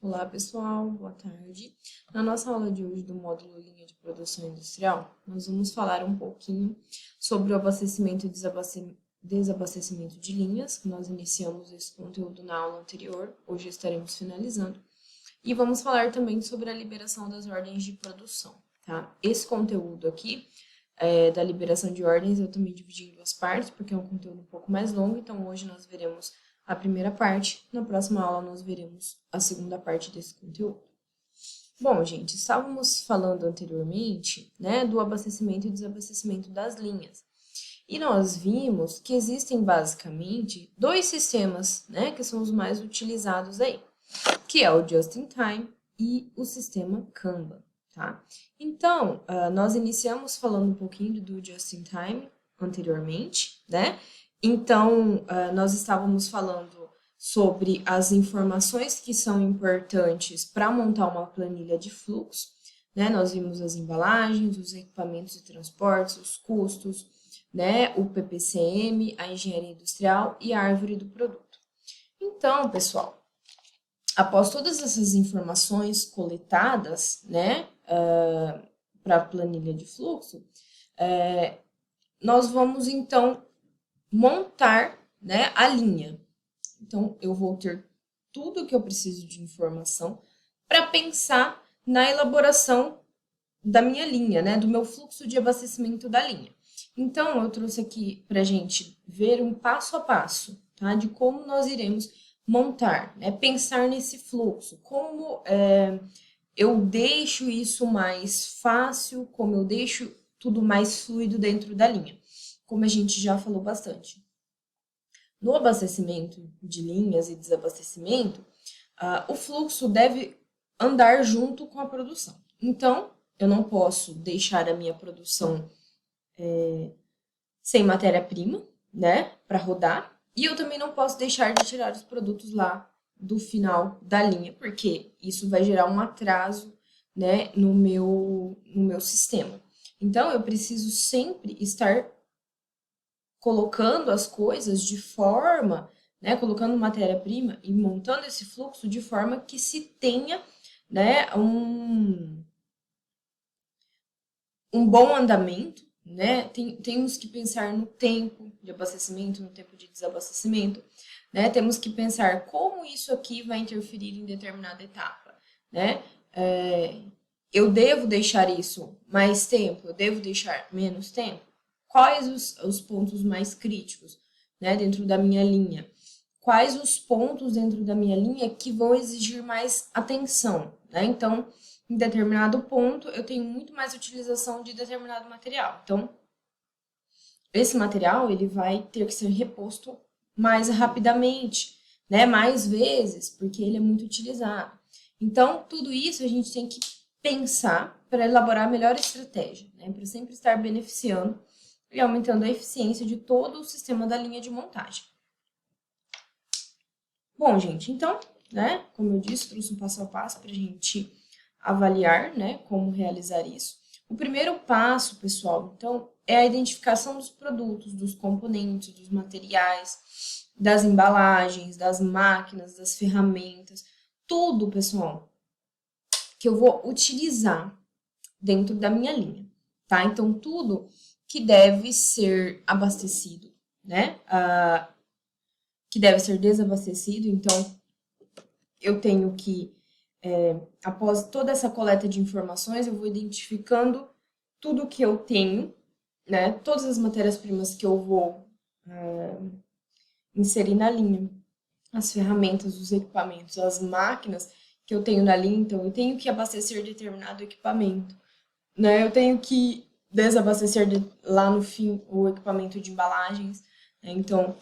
Olá, pessoal, boa tarde. Na nossa aula de hoje do módulo Linha de Produção Industrial, nós vamos falar um pouquinho sobre o abastecimento e desabastecimento de linhas. Nós iniciamos esse conteúdo na aula anterior, hoje estaremos finalizando. E vamos falar também sobre a liberação das ordens de produção, tá? Esse conteúdo aqui, da liberação de ordens, eu também dividi em duas partes, porque é um conteúdo um pouco mais longo, então hoje nós veremos a primeira parte, na próxima aula nós veremos a segunda parte desse conteúdo. Bom, gente, estávamos falando anteriormente, né, do abastecimento e desabastecimento das linhas. E nós vimos que existem basicamente dois sistemas, né, que são os mais utilizados aí, que é o Just-in-Time e o sistema Kanban, tá? Então, nós iniciamos falando um pouquinho do Just-in-Time anteriormente, né? Então, nós estávamos falando sobre as informações que são importantes para montar uma planilha de fluxo, né? Nós vimos as embalagens, os equipamentos de transportes, os custos, né? O PPCM, a engenharia industrial e a árvore do produto. Então, pessoal, após todas essas informações coletadas, né, para a planilha de fluxo, nós vamos então montar, né, a linha. Então, eu vou ter tudo que eu preciso de informação para pensar na elaboração da minha linha, né, do meu fluxo de abastecimento da linha. Então, eu trouxe aqui para a gente ver um passo a passo, tá, de como nós iremos montar, né, pensar nesse fluxo, como eu deixo isso mais fácil, como eu deixo tudo mais fluido dentro da linha, como a gente já falou bastante. No abastecimento de linhas e desabastecimento, o fluxo deve andar junto com a produção. Então, eu não posso deixar a minha produção sem matéria-prima, né, para rodar, e eu também não posso deixar de tirar os produtos lá do final da linha, porque isso vai gerar um atraso, né, no meu sistema. Então, eu preciso sempre estar colocando as coisas de forma, né, colocando matéria-prima e montando esse fluxo de forma que se tenha, né, um bom andamento, né? Temos que pensar no tempo de abastecimento, no tempo de desabastecimento, né? Temos que pensar como isso aqui vai interferir em determinada etapa, né? Eu devo deixar isso mais tempo? Eu devo deixar menos tempo? Quais os pontos mais críticos, né, dentro da minha linha? Quais os pontos dentro da minha linha que vão exigir mais atenção, né? Então, em determinado ponto, eu tenho muito mais utilização de determinado material. Então, esse material ele vai ter que ser reposto mais rapidamente, né? Mais vezes, porque ele é muito utilizado. Então, tudo isso a gente tem que pensar para elaborar a melhor estratégia, né? Para sempre estar beneficiando e aumentando a eficiência de todo o sistema da linha de montagem. Bom, gente, então, né, como eu disse, trouxe um passo a passo para a gente avaliar, né, como realizar isso. O primeiro passo, pessoal, então, é a identificação dos produtos, dos componentes, dos materiais, das embalagens, das máquinas, das ferramentas, tudo, pessoal, que eu vou utilizar dentro da minha linha, tá? Então, tudo que deve ser abastecido, né? Que deve ser desabastecido, então eu tenho que, após toda essa coleta de informações, eu vou identificando tudo que eu tenho, né? Todas as matérias-primas que eu vou inserir na linha, as ferramentas, os equipamentos, as máquinas que eu tenho na linha, então eu tenho que abastecer determinado equipamento, né? Eu tenho que desabastecer lá no fim o equipamento de embalagens, né? Então,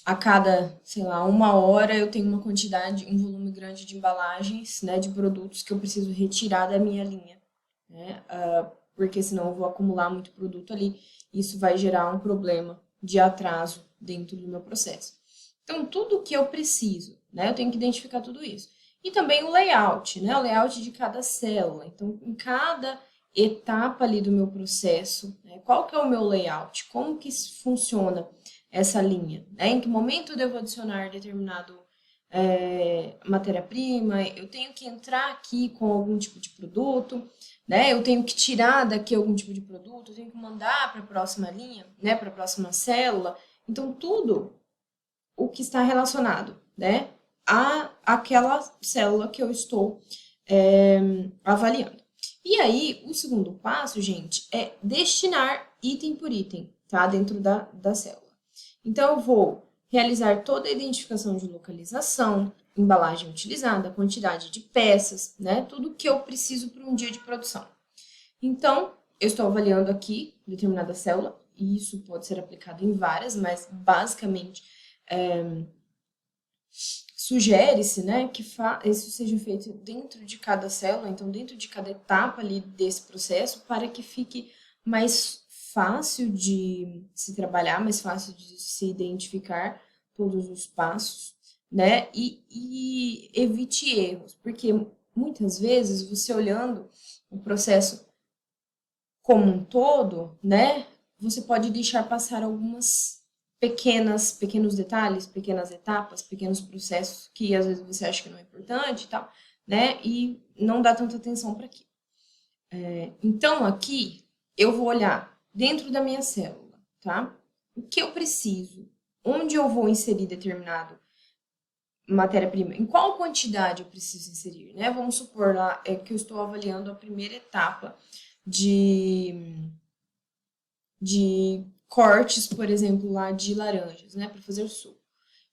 a cada, sei lá, 1 hora eu tenho uma quantidade, um volume grande de embalagens, né, de produtos que eu preciso retirar da minha linha, né, porque senão eu vou acumular muito produto ali, e isso vai gerar um problema de atraso dentro do meu processo. Então, tudo que eu preciso, né, eu tenho que identificar tudo isso. E também o layout, né, o layout de cada célula. Então, em cada etapa ali do meu processo, né, qual que é o meu layout? Como que funciona essa linha, né? Em que momento eu devo adicionar determinado matéria-prima, eu tenho que entrar aqui com algum tipo de produto, né? Eu tenho que tirar daqui algum tipo de produto, eu tenho que mandar para a próxima linha, né? Para a próxima célula. Então, tudo o que está relacionado, né? Aquela célula que eu estou avaliando. E aí, o segundo passo, gente, é destinar item por item, tá? Dentro da célula. Então, eu vou realizar toda a identificação de localização, embalagem utilizada, quantidade de peças, né? Tudo que eu preciso para um dia de produção. Então, eu estou avaliando aqui determinada célula, e isso pode ser aplicado em várias, mas basicamente sugere-se, né, que isso seja feito dentro de cada célula, então dentro de cada etapa ali desse processo, para que fique mais fácil de se trabalhar, mais fácil de se identificar todos os passos, né, e evite erros, porque muitas vezes você olhando o processo como um todo, né, você pode deixar passar algumas pequenos detalhes, pequenas etapas, pequenos processos que às vezes você acha que não é importante e tal, né, e não dá tanta atenção para aquilo. Então, aqui, eu vou olhar dentro da minha célula, tá? O que eu preciso, onde eu vou inserir determinado matéria-prima, em qual quantidade eu preciso inserir, né? Vamos supor lá que eu estou avaliando a primeira etapa de cortes, por exemplo, lá de laranjas, né, para fazer suco.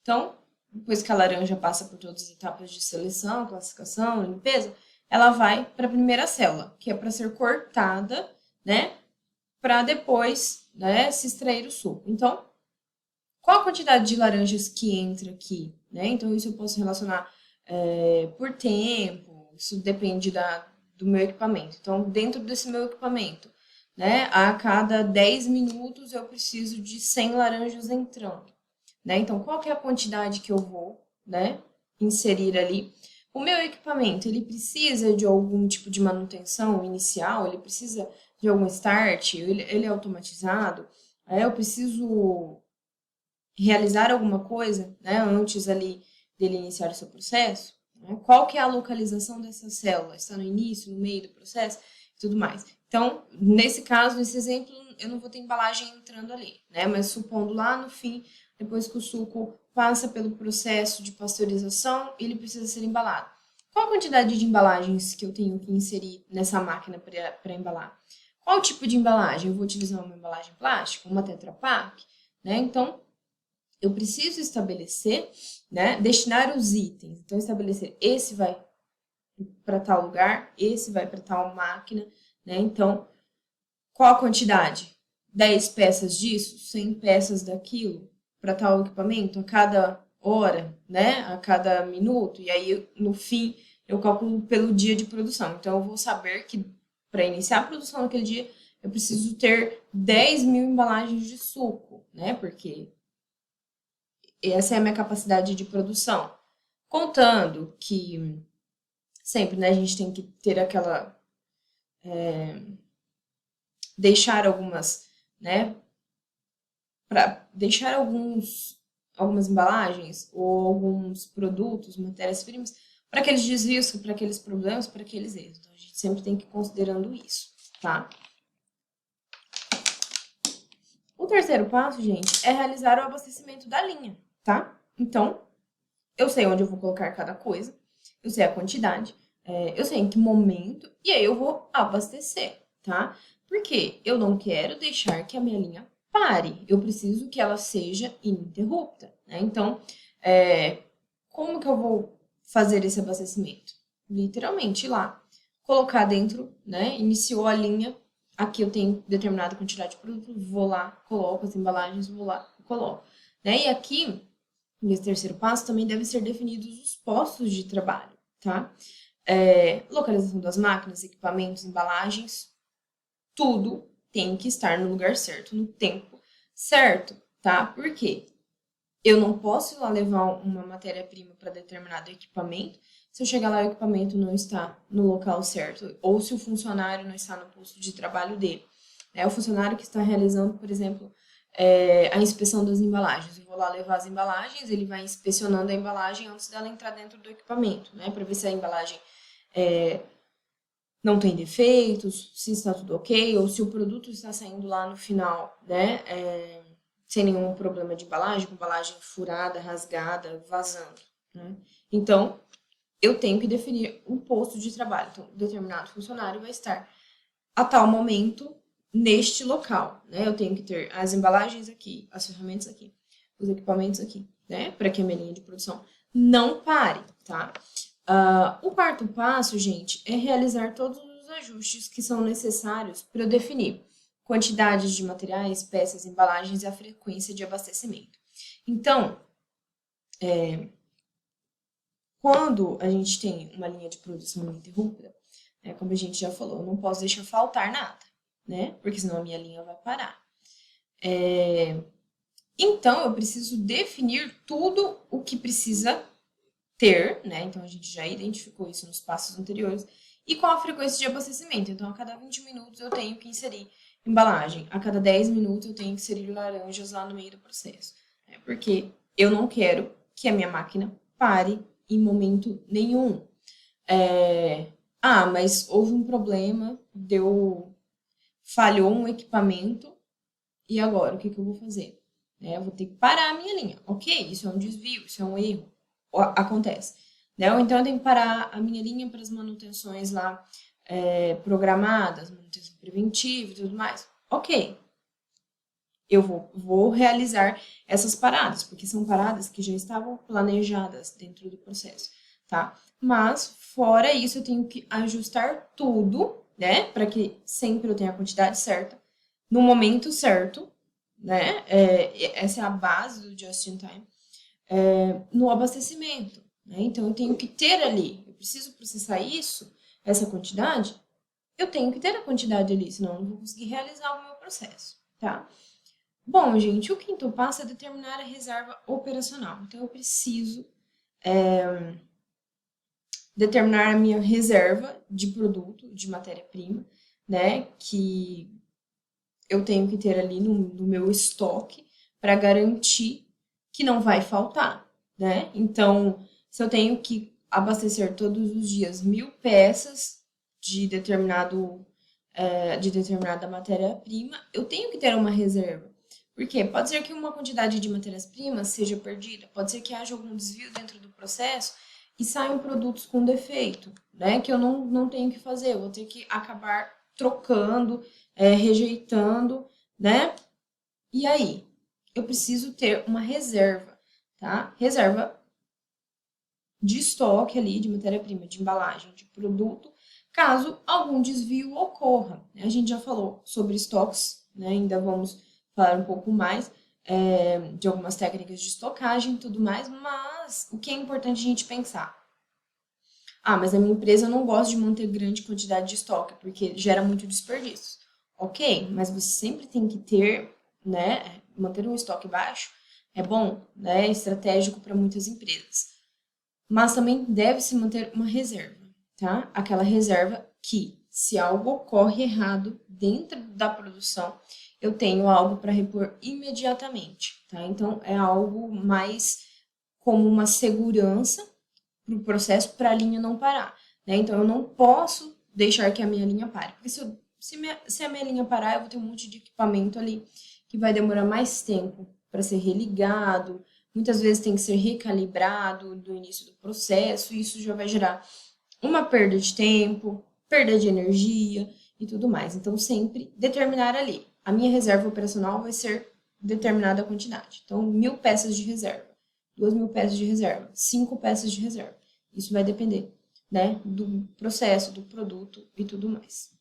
Então, depois que a laranja passa por todas as etapas de seleção, classificação, limpeza, ela vai para a primeira célula, que é para ser cortada, né, para depois, né, se extrair o suco. Então, qual a quantidade de laranjas que entra aqui, né? Então, isso eu posso relacionar por tempo, isso depende do meu equipamento. Então, dentro desse meu equipamento, né, a cada 10 minutos eu preciso de 100 laranjas entrando, né? Então, qual que é a quantidade que eu vou, né, inserir ali? O meu equipamento, ele precisa de algum tipo de manutenção inicial, ele precisa de algum start, ele é automatizado, eu preciso realizar alguma coisa, né, antes ali dele iniciar o seu processo, né? Qual que é a localização dessa célula? Está no início, no meio do processo e tudo mais. Então, nesse caso, nesse exemplo, eu não vou ter embalagem entrando ali, né? Mas supondo lá no fim, depois que o suco passa pelo processo de pasteurização, ele precisa ser embalado. Qual a quantidade de embalagens que eu tenho que inserir nessa máquina para embalar? Qual tipo de embalagem? Eu vou utilizar uma embalagem plástica, uma Tetra Pak, né? Então, eu preciso estabelecer, né, destinar os itens. Então, estabelecer esse vai para tal lugar, esse vai para tal máquina, né? Então, qual a quantidade? 10 peças disso, 100 peças daquilo para tal equipamento a cada hora, né? A cada minuto. E aí, no fim, eu calculo pelo dia de produção. Então, eu vou saber que para iniciar a produção naquele dia, eu preciso ter 10 mil embalagens de suco, né? Porque essa é a minha capacidade de produção. Contando que sempre, né, a gente tem que ter aquela. Deixar algumas, né? Para deixar algumas embalagens ou alguns produtos, matérias-primas, para aqueles desvios, para aqueles problemas, para aqueles erros. Então, a gente sempre tem que ir considerando isso, tá? O terceiro passo, gente, é realizar o abastecimento da linha, tá? Então, eu sei onde eu vou colocar cada coisa, eu sei a quantidade, eu sei em que momento, e aí eu vou abastecer, tá? Porque eu não quero deixar que a minha linha pare, eu preciso que ela seja ininterrupta, né? Então, como que eu vou fazer esse abastecimento? Literalmente ir lá, colocar dentro, né? Iniciou a linha, aqui eu tenho determinada quantidade de produto, vou lá, coloco as embalagens, vou lá, coloco, né? E aqui nesse terceiro passo, também devem ser definidos os postos de trabalho, tá? Localização das máquinas, equipamentos, embalagens, tudo tem que estar no lugar certo, no tempo certo, tá? Por quê? Eu não posso ir lá levar uma matéria-prima para determinado equipamento se eu chegar lá e o equipamento não está no local certo, ou se o funcionário não está no posto de trabalho dele. O funcionário que está realizando, por exemplo, a inspeção das embalagens. Eu vou lá levar as embalagens, ele vai inspecionando a embalagem antes dela entrar dentro do equipamento, né? Para ver se a embalagem não tem defeitos, se está tudo ok, ou se o produto está saindo lá no final, né? Sem nenhum problema de embalagem, com embalagem furada, rasgada, vazando, né? Então, eu tenho que definir um posto de trabalho. Então, determinado funcionário vai estar a tal momento neste local, né? Eu tenho que ter as embalagens aqui, as ferramentas aqui, os equipamentos aqui, né? Para que a minha linha de produção não pare, tá? O quarto passo, gente, é realizar todos os ajustes que são necessários para eu definir quantidades de materiais, peças, embalagens e a frequência de abastecimento. Então, quando a gente tem uma linha de produção ininterrupta, como a gente já falou, eu não posso deixar faltar nada, né? Porque senão a minha linha vai parar. Então, eu preciso definir tudo o que precisa ter, né? Então, a gente já identificou isso nos passos anteriores. E com a frequência de abastecimento. Então, a cada 20 minutos eu tenho que inserir embalagem. A cada 10 minutos eu tenho que inserir laranjas lá no meio do processo. Né? Porque eu não quero que a minha máquina pare em momento nenhum. Mas houve um problema, falhou um equipamento, e agora, o que eu vou fazer? Eu vou ter que parar a minha linha. Ok, isso é um desvio, isso é um erro. Acontece. Né? Ou então, eu tenho que parar a minha linha para as manutenções lá programadas, manutenção preventiva e tudo mais. Ok, eu vou realizar essas paradas, porque são paradas que já estavam planejadas dentro do processo, tá? Mas, fora isso, eu tenho que ajustar tudo, né? Para que sempre eu tenha a quantidade certa, no momento certo, né? Essa é a base do just-in-time, no abastecimento, né? Então, eu tenho que ter ali, eu preciso processar isso, essa quantidade, eu tenho que ter a quantidade ali, senão eu não vou conseguir realizar o meu processo, tá? Bom, gente, o quinto passo é determinar a reserva operacional. Então, eu preciso determinar a minha reserva de produto, de matéria-prima, né? Que eu tenho que ter ali no meu estoque para garantir que não vai faltar, né? Então, se eu tenho que abastecer todos os dias 1.000 peças de determinada matéria-prima, eu tenho que ter uma reserva. Por quê? Pode ser que uma quantidade de matérias-primas seja perdida, pode ser que haja algum desvio dentro do processo e saiam produtos com defeito, né? Que eu não tenho que fazer, eu vou ter que acabar trocando, rejeitando, né? E aí? Eu preciso ter uma reserva, tá? Reserva de estoque ali, de matéria-prima, de embalagem, de produto, caso algum desvio ocorra. A gente já falou sobre estoques, né? Ainda vamos falar um pouco mais de algumas técnicas de estocagem e tudo mais, mas o que é importante a gente pensar? Mas a minha empresa não gosta de manter grande quantidade de estoque, porque gera muito desperdício. Ok, mas você sempre tem que ter, né? Manter um estoque baixo é bom, né? É estratégico para muitas empresas. Mas também deve-se manter uma reserva, tá? Aquela reserva que, se algo ocorre errado dentro da produção, eu tenho algo para repor imediatamente, tá? Então, é algo mais como uma segurança para o processo, para a linha não parar, né? Então, eu não posso deixar que a minha linha pare, porque se a minha linha parar, eu vou ter um monte de equipamento ali que vai demorar mais tempo para ser religado, muitas vezes tem que ser recalibrado do início do processo, e isso já vai gerar uma perda de tempo, perda de energia e tudo mais. Então, sempre determinar ali. A minha reserva operacional vai ser determinada quantidade. Então, 1.000 peças de reserva, 2.000 peças de reserva, 5 peças de reserva. Isso vai depender, né, do processo, do produto e tudo mais.